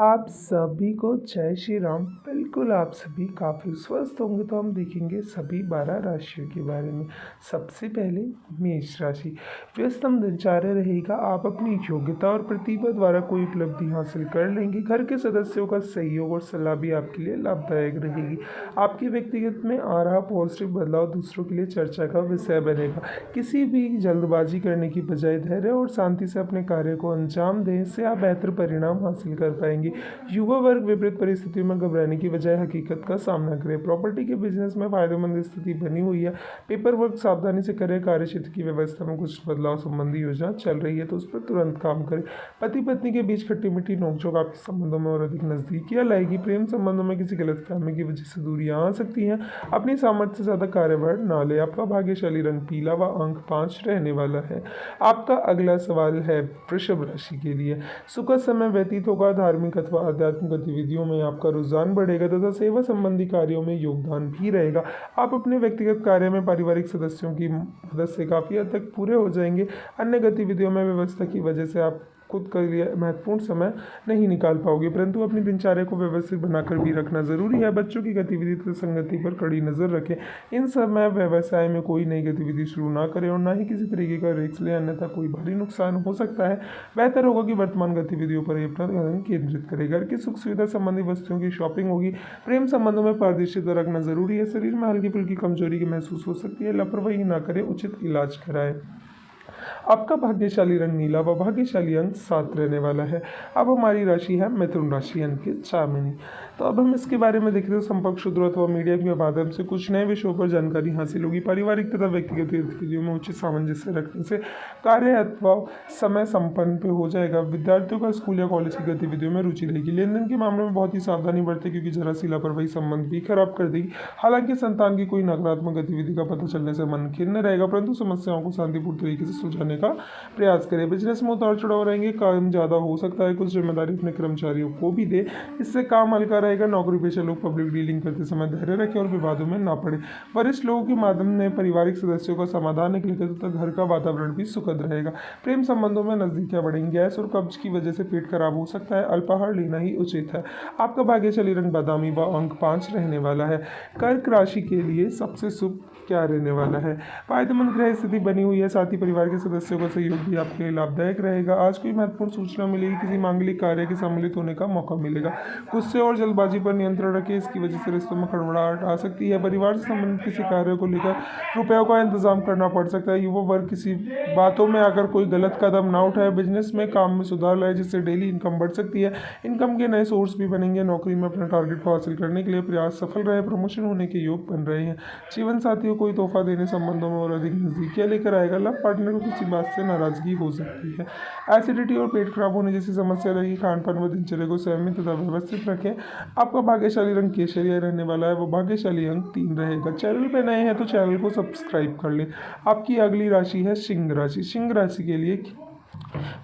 आप सभी को जय श्री राम। बिल्कुल आप सभी काफ़ी स्वस्थ होंगे तो हम देखेंगे सभी 12 राशियों के बारे में। सबसे पहले मेष राशि। व्यस्तम दिनचर्या रहेगा। आप अपनी योग्यता और प्रतिभा द्वारा कोई उपलब्धि हासिल कर लेंगे। घर के सदस्यों का सहयोग और सलाह भी आपके लिए लाभदायक रहेगी। आपके व्यक्तिगत में आ रहा पॉजिटिव बदलाव दूसरों के लिए चर्चा का विषय बनेगा। किसी भी जल्दबाजी करने की बजाय धैर्य और शांति से अपने कार्य को अंजाम दें, इससे आप बेहतर परिणाम हासिल कर पाएंगे। युवा वर्ग विपरीत परिस्थितियों में घबराने की बजाय हकीकत का सामना करें। प्रॉपर्टी के बिजनेस में फायदेमंद स्थिति बनी हुई है। पेपर वर्क सावधानी से करें। कार्य क्षेत्र की व्यवस्था में कुछ बदलाव संबंधी योजना चल रही है तो उस पर तुरंत काम करें। पति पत्नी के बीच खट्टी मीठी नोकझोंक आपके संबंधों में और अधिक नजदीकियां लाएगी। प्रेम संबंधों में किसी गलतफहमी की वजह से दूरियां आ सकती हैं। अपनी सामर्थ्य से ज्यादा कार्यभार न ले। आपका भाग्यशाली रंग पीला व अंक 5 रहने वाला है। आपका अगला सवाल है वृषभ राशि के लिए। सुखद समय व्यतीत होगा। धार्मिक अथवा आध्यात्मिक गतिविधियों में आपका रुझान बढ़ेगा तथा सेवा संबंधी कार्यों में योगदान भी रहेगा। आप अपने व्यक्तिगत कार्य में पारिवारिक सदस्यों की मदद से काफ़ी हद तक पूरे हो जाएंगे। अन्य गतिविधियों में व्यवस्था की वजह से आप खुद के लिए महत्वपूर्ण समय नहीं निकाल पाओगे, परंतु अपनी दिनचर्या को व्यवस्थित बनाकर भी रखना जरूरी है। बच्चों की गतिविधि तथा संगति पर कड़ी नजर रखें। इन समय व्यवसाय में कोई नई गतिविधि शुरू ना करें और ना ही किसी तरीके का रिस्क लें, अन्यथा कोई भारी नुकसान हो सकता है। बेहतर होगा कि वर्तमान गतिविधियों पर ही अपना ध्यान केंद्रित करें। घर की सुख सुविधा संबंधी वस्तुओं की शॉपिंग होगी। प्रेम संबंधों में पारदर्शिता रखना जरूरी है। शरीर में हल्की फुल्की कमजोरी की महसूस हो सकती है, लापरवाही ना करें, उचित इलाज कराएं। आपका भाग्यशाली रंग नीला व भाग्यशाली अंक 7 रहने वाला है। अब हमारी राशि है मिथुन राशि यानी कि चामिनी। तो अब हम इसके बारे में देखते हैं। संपर्क सूत्रों अथवा मीडिया के माध्यम से कुछ नए विषयों पर जानकारी हासिल होगी। पारिवारिक तथा व्यक्तिगत गतिविधियों में उचित सामंजस्य रखने से कार्य अथवा समय संपन्न पे हो जाएगा। विद्यार्थियों का स्कूल या कॉलेज की गतिविधियों में रुचि रहेगी। लेन देन के मामले में बहुत ही सावधानी बरतें क्योंकि जरा सी लापरवाही संबंध भी खराब कर देगी। हालांकि संतान की कोई नकारात्मक गतिविधि का पता चलने से मन खिन्न रहेगा, परंतु समस्याओं को शांतिपूर्ण तरीके से सुलझाने का प्रयास करें। बिजनेस में उतार चढ़ाव रहेंगे। काम ज़्यादा हो सकता है। कुछ जिम्मेदारी अपने कर्मचारियों को भी दे, इससे काम हल्का रहेगा। नौकरी पेशा लोग पब्लिक डीलिंग करते समय धैर्य रखें और विवादों में ना पड़े। वरिष्ठ लोगों के माध्यम में पारिवारिक सदस्यों का समाधान निकलेगा तथा घर का वातावरण भी सुखद रहेगा। प्रेम संबंधों में नजदीकियां बढ़ेंगी। गैस और कब्ज की वजह से पेट खराब हो सकता है। अल्पाहार लेना ही उचित है। आपका भाग्यशाली रंग बादामी व अंक 5 रहने वाला है। कर्क राशि के लिए सबसे शुभ क्या रहने वाला है। फायदेमंद ग्रह स्थिति बनी हुई है, साथ ही परिवार के सदस्यों का सहयोग भी आपके लिए लाभदायक रहेगा। आज कोई महत्वपूर्ण सूचना मिलेगी। किसी मांगलिक कार्य के सम्मिलित होने का मौका मिलेगा। गुस्से और जल्दबाजी पर नियंत्रण रखें, इसकी वजह से रिश्तों में खड़बड़ाहट आ सकती है। परिवार से संबंधित किसी कार्य को लेकर रुपयों का इंतजाम करना पड़ सकता है। युवा वर्ग किसी बातों में आकर कोई गलत कदम ना उठाए। बिजनेस में काम में सुधार लाए जिससे डेली इनकम बढ़ सकती है। इनकम के नए सोर्स भी बनेंगे। नौकरी में अपने टारगेट को हासिल करने के लिए प्रयास सफल रहे। प्रमोशन होने के योग बन रहे हैं। जीवन साथियों कोई तोहफा देने संबंधों में और अधिक नजदीकियां लेकर आएगा। लव पार्टनर को किसी बात से नाराजगी हो सकती है। एसिडिटी और पेट खराब होने जैसी समस्या रहेगी। खान पान व दिनचर्या को संयमित तथा व्यवस्थित रखें। आपका भाग्यशाली रंग केसरिया रहने वाला है। वो भाग्यशाली अंक 3 रहेगा। चैनल पे नए हैं तो चैनल को सब्सक्राइब कर ले। आपकी अगली राशि है सिंह राशि। सिंह राशि के लिए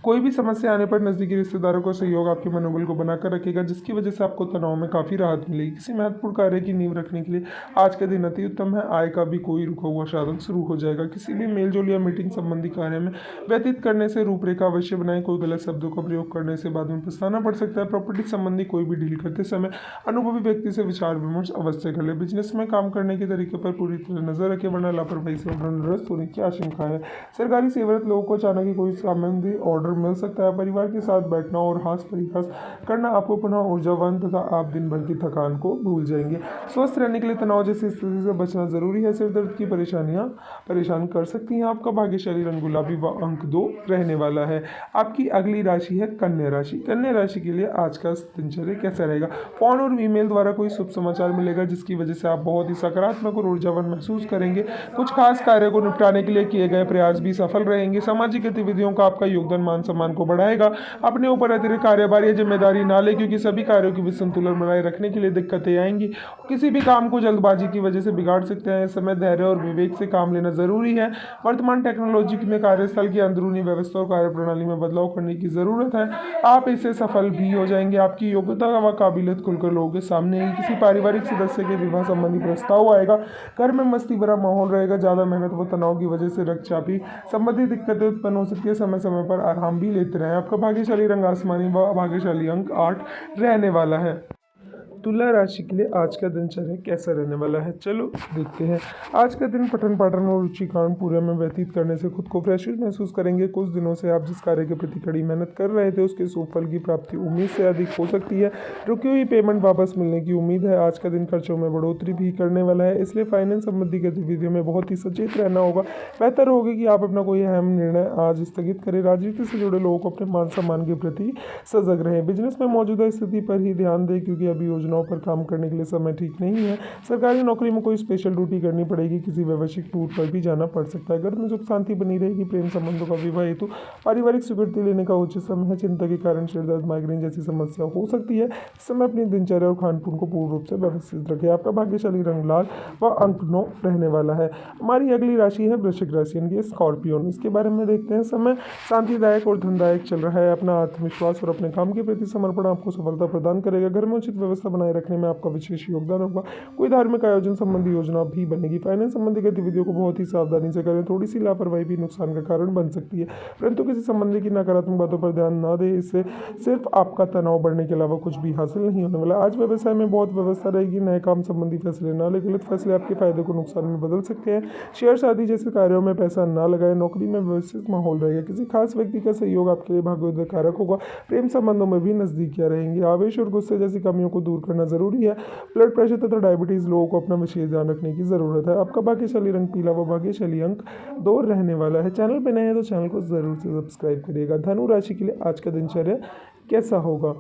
कोई भी समस्या आने पर नजदीकी रिश्तेदारों का सहयोग आपके मनोबल को बनाकर रखेगा, जिसकी वजह से आपको तनाव में काफी राहत मिलेगी। किसी महत्वपूर्ण कार्य की नींव रखने के लिए आज का दिन अति उत्तम है। आय का भी कोई रुका हुआ साधन शुरू हो जाएगा। किसी भी मेलजोल या मीटिंग संबंधी कार्य में व्यतीत करने से रूपरेखा अवश्य बनाएं। कोई गलत शब्दों का प्रयोग करने से बाद में पछताना पड़ सकता है। प्रॉपर्टी संबंधी कोई भी डील करते समय अनुभवी व्यक्ति से विचार विमर्श अवश्य कर ले। बिजनेस में काम करने के तरीके पर पूरी तरह नजर रखें, वरना लापरवाही से निरस्त होने की आशंका है। सरकारी सेवारत लोगों को अचानक ही कोई संबंधी ऑर्डर मिल सकता है। परिवार के साथ बैठना और हास परिहास करना आपको पुनः ऊर्जावान तथा आप दिन भर की थकान को भूल जाएंगे। स्वस्थ रहने के लिए तनाव जैसी स्थिति से बचना जरूरी है। सिर दर्द की परेशानियां परेशान कर सकती हैं। आपका भाग्यशाली रंग गुलाबी व अंक 2 रहने वाला है। आपकी अगली राशि है कन्या राशि। कन्या राशि के लिए आज का दिनचर्या कैसा रहेगा। फोन और ईमेल द्वारा कोई शुभ समाचार मिलेगा, जिसकी वजह से आप बहुत ही सकारात्मक और ऊर्जावान महसूस करेंगे। कुछ खास कार्य को निपटाने के लिए किए गए प्रयास भी सफल रहेंगे। सामाजिक गतिविधियों का आपका योगदान मान सम्मान को बढ़ाएगा। अपने ऊपर अतिरिक्त कार्यभार या जिम्मेदारी ना ले, क्योंकि सभी कार्यों की संतुलन बनाए रखने के लिए दिक्कतें आएंगी। किसी भी काम को जल्दबाजी की वजह से बिगाड़ सकते हैं। इस समय धैर्य और विवेक से काम लेना जरूरी है। वर्तमान टेक्नोलॉजी में कार्यस्थल की अंदरूनी व्यवस्था और कार्यप्रणाली में बदलाव करने की जरूरत है। आप इससे सफल भी हो जाएंगे। आपकी योग्यता व काबिलियत खुलकर लोगों के सामने आएगी। किसी पारिवारिक सदस्य के विवाह संबंधी प्रस्ताव आएगा। घर में मस्ती भरा माहौल रहेगा। ज्यादा मेहनत व तनाव की वजह से रक्तचापी संबंधी दिक्कतें उत्पन्न हो सकती है। समय समय पर कर आराम भी लेते रहें। आपका भाग्यशाली रंग आसमानी व भाग्यशाली अंक 8 रहने वाला है। तुला राशि के लिए आज का दिनचर्या कैसा रहने वाला है, चलो देखते हैं। आज का दिन पठन पाठन और रुचि काम पूरे में व्यतीत करने से खुद को फ्रेश महसूस करेंगे। कुछ दिनों से आप जिस कार्य के प्रति कड़ी मेहनत कर रहे थे उसके शुभ फल की प्राप्ति उम्मीद से अधिक हो सकती है। रुकी हुई पेमेंट वापस मिलने की उम्मीद है। आज का दिन खर्चों में बढ़ोतरी भी करने वाला है, इसलिए फाइनेंस संबंधी गतिविधियों में बहुत ही सचेत रहना होगा। बेहतर होगा कि आप अपना कोई अहम निर्णय आज स्थगित करें। राजनीति से जुड़े लोगों को अपने मान सम्मान के प्रति सजग रहें। बिजनेस में मौजूदा स्थिति पर ही ध्यान दें, क्योंकि अभी योजनाओं पर काम करने के लिए समय ठीक नहीं है। सरकारी नौकरी में कोई स्पेशल ड्यूटी करनी पड़ेगी, किसी व्यावसायिक टूर पर भी जाना पड़ सकता है। घर में सुख शांति बनी रहेगी। प्रेम संबंधों का विवाह हेतु पारिवारिक स्वीकृति लेने का उचित समय है। चिंता के कारण सिर दर्द, माइग्रेन जैसी समस्या हो सकती है। इस समय अपनी दिनचर्या और खान पान को पूर्ण रूप से व्यवस्थित रखें। आपका भाग्यशाली रंग लाल व अंक 9 रहने वाला है। हमारी अगली राशि है वृश्चिक राशि यानी स्कॉर्पियन। इसके बारे में देखते हैं। समय शांतिदायक और धनदायक चल रहा है। अपना आत्मविश्वास और अपने काम के प्रति समर्पण आपको सफलता प्रदान करेगा। घर में उचित व्यवस्था बनाए रखने में आपका विशेष योगदान होगा। कोई धार्मिक आयोजन संबंधी योजना भी बनेगी। फाइनेंस संबंधी गतिविधियों को बहुत ही सावधानी से करें। थोड़ी सी लापरवाही भी नुकसान का कारण बन सकती है, परंतु किसी संबंधी की नकारात्मक बातों पर ध्यान न दें। इससे सिर्फ आपका तनाव बढ़ने के अलावा कुछ भी हासिल नहीं होने वाला। आज व्यवसाय में बहुत व्यवस्था रहेगी। नए काम संबंधी फैसले न लें। गलत फैसले आपके फायदे को नुकसान में बदल सकते हैं। शेयर आदि जैसे कार्यों में पैसा न लगाएं। नौकरी में व्यवस्थित माहौल रहेगा। किसी खास व्यक्ति का सहयोग आपके लिए भाग्योदय कारक होगा। प्रेम संबंधों में भी नजदीकियां रहेंगी। आवेश और गुस्से जैसी कमियों को दूर करना जरूरी है। ब्लड प्रेशर तथा डायबिटीज लोगों को अपना विशेष ध्यान रखने की जरूरत है। आपका भाग्यशाली रंग पीला व भाग्यशाली अंक 2 रहने वाला है। चैनल पर नए हैं तो चैनल को जरूर से सब्सक्राइब करिएगा। धनु राशि के लिए आज का दिनचर्या कैसा होगा।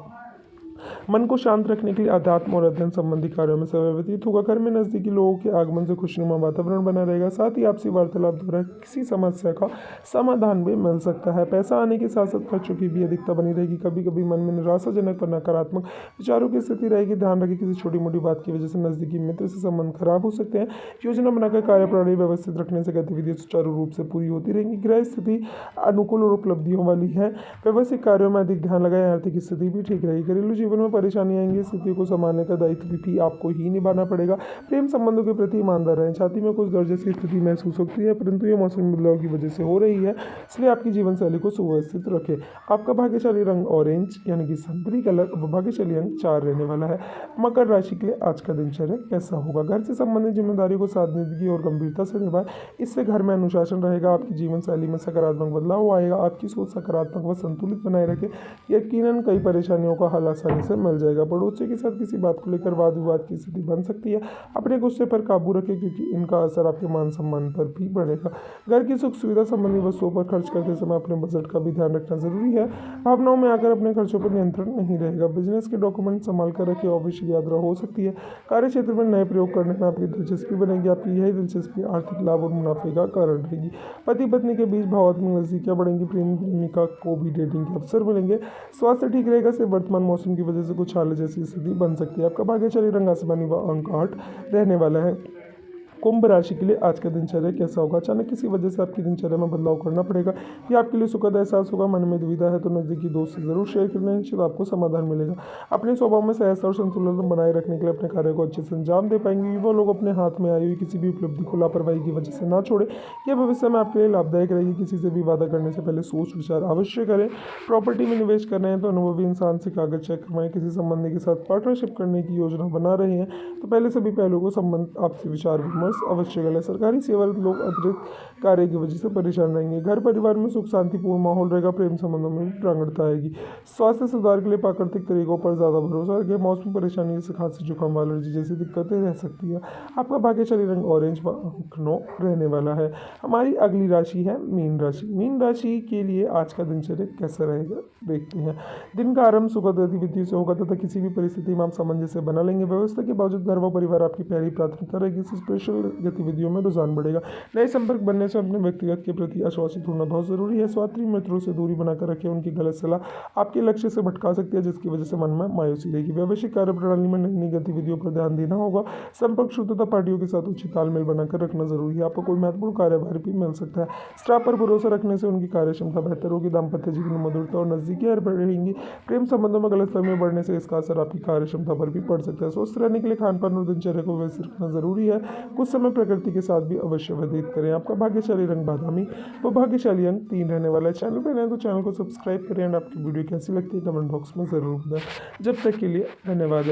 मन को शांत रखने के लिए अध्यात्म और अध्ययन संबंधी कार्यों में समय व्यतीत होगा। घर में नजदीकी लोगों के आगमन से खुशनुमा वातावरण बना रहेगा। साथ ही आपसी वार्तालाप द्वारा किसी समस्या का समाधान भी मिल सकता है। पैसा आने के साथ साथ खर्चों की भी अधिकता बनी रहेगी। कभी कभी मन में निराशाजनक और नकारात्मक विचारों की स्थिति रहेगी। ध्यान रखें, किसी छोटी मोटी बात की वजह से नजदीकी मित्र से संबंध खराब हो सकते हैं। योजना बनाकर कार्यप्रणाली व्यवस्थित रखने से गतिविधियां सुचारू रूप से पूरी होती रहेंगी। गृह स्थिति अनुकूल और उपलब्धियों वाली है। व्यवसायिक कार्यों में अधिक ध्यान लगाएं। आर्थिक स्थिति भी ठीक रहेगी। घरेलू जीवन में परेशानी आएंगी। स्थिति को संभालने का दायित्व भी आपको ही निभाना पड़ेगा। प्रेम संबंधों के प्रति ईमानदार रहें। छाती में कुछ दर्द जैसी स्थिति महसूस होती है, परंतु ये मौसमी बदलाव की वजह से हो रही है, इसलिए आपकी जीवन शैली को सुव्यवस्थित रखें। आपका भाग्यशाली रंग ऑरेंज यानी कि संतरी कलर व भाग्यशाली अंक 4 रहने वाला है। मकर राशि के लिए आज का दिनचर्या कैसा होगा। घर से संबंधित जिम्मेदारी को सादगी और गंभीरता से निभाएं। इससे घर में अनुशासन रहेगा। आपकी जीवन शैली में सकारात्मक बदलाव आएगा। आपकी सोच सकारात्मक व संतुलित बनाए रखें। यकीनन कई परेशानियों का हल आसानी से मिल जाएगा। पड़ोसियों के साथ किसी बात को लेकर वाद विवाद की स्थिति बन सकती है। अपने गुस्से पर काबू रखें, क्योंकि इनका असर आपके मान सम्मान पर भी बढ़ेगा। घर की सुख सुविधा संबंधी वस्तुओं पर खर्च करते समय अपने बजट का भी ध्यान रखना जरूरी है। भावनाओं में आकर अपने खर्चों पर नियंत्रण नहीं रहेगा। बिजनेस के डॉक्यूमेंट संभाल कर रखें। ऑफिशियल यात्रा हो सकती है। कार्य क्षेत्र में नए प्रयोग करने में आपकी दिलचस्पी बनेगी। आपकी यही दिलचस्पी आर्थिक लाभ और मुनाफे का कारण रहेगी। पति पत्नी के बीच भावात्मक नजदीकियां बढ़ेंगी। प्रेमी प्रेमिका को भी डेटिंग के अवसर मिलेंगे। स्वास्थ्य ठीक रहेगा। सिर्फ वर्तमान मौसम की वजह से कुछ हाल जैसी स्थिति बन सकती है। आपका भाग्यशाली रंग आसमानी व अंक 8 रहने वाला है। कुंभ राशि के लिए आज का दिनचर्या कैसा होगा। अचानक किसी वजह से आपकी दिनचर्या में बदलाव करना पड़ेगा। ये आपके लिए सुखद एहसास होगा। मन में दुविधा है तो नजदीकी दोस्त से जरूर शेयर करना, निश्चित आपको समाधान मिलेगा। अपने स्वभाव में सहजता और संतुलन बनाए रखने के लिए अपने कार्य को अच्छे से अंजाम दे पाएंगे। वो लोग अपने हाथ में आई हुई किसी भी उपलब्धि को लापरवाही की वजह से ना छोड़े। यह भविष्य में आपके लिए लाभदायक रहेगी। किसी से भी वादा करने से पहले सोच विचार अवश्य करें। प्रॉपर्टी में निवेश कर रहे हैं तो अनुभवी इंसान से कागज चेक करवाएं। किसी संबंधी के साथ पार्टनरशिप करने की योजना बना रहे हैं तो पहले सभी पहलुओं को संबंध आपसे विचार विमर्श अवश्य करें। सरकारी सेवारत लोग अतिरिक्त कार्य की वजह से परेशान रहेंगे। घर परिवार में सुख शांतिपूर्ण माहौल रहेगा। प्रेम संबंधों में भी प्रांगणता आएगी। स्वास्थ्य सुधार के लिए प्राकृतिक तरीकों पर ज्यादा भरोसा रखें। मौसमी परेशानी जैसे खांसी जुकाम एलर्जी जैसी दिक्कतें रह सकती है। आपका भाग्यशाली रंग ऑरेंज व अंक 9 रहने वाला है। हमारी अगली राशि है मीन राशि। मीन राशि के लिए आज का दिनचर्या कैसा रहेगा देखते हैं। दिन का आरंभ सुखद गतिविधियों से होगा तथा किसी भी परिस्थिति में आप सामंजस्य बना लेंगे। व्यवस्था के बावजूद घर व परिवार आपकी पहली प्राथमिकता रहेगी। स्पेशल गतिविधियों में रुझान बढ़ेगा। नए संपर्क बनने से अपने व्यक्तिगत के प्रति आश्वासित होना बहुत जरूरी है। स्वार्थी मित्रों से दूरी बनाकर रखें। उनकी गलत सलाह आपके लक्ष्य से भटका सकती है, जिसकी वजह से मन में मायूसी रहेगी। व्यावसायिक कार्यप्रणाली में नई नई गतिविधियों पर ध्यान देना होगा। संपर्क शुद्धता पार्टियों के साथ उचित तालमेल बनाकर रखना जरूरी है। आपको कोई महत्वपूर्ण कार्यभार भी मिल सकता है। स्टाफ पर भरोसा रखने से उनकी कार्य क्षमता बेहतर होगी। दाम्पत्य जीवन में मधुरता और नजदीकियां बढ़ेंगी। प्रेम संबंधों में गलतफहमी बढ़ने से इसका असर आपकी कार्य क्षमता पर भी पड़ सकता है। स्वस्थ रहने के लिए खान पान और दिनचर्या को व्यवस्थित रखना जरूरी है। कुछ कुछ समय प्रकृति के साथ भी अवश्य व्यतीत करें। आपका भाग्यशाली रंग बादामी व भाग्यशाली अंक 3 रहने वाला है। चैनल पर नए तो चैनल को सब्सक्राइब करें एंड आपकी वीडियो कैसी लगती है कमेंट बॉक्स में ज़रूर बताएं। जब तक के लिए धन्यवाद।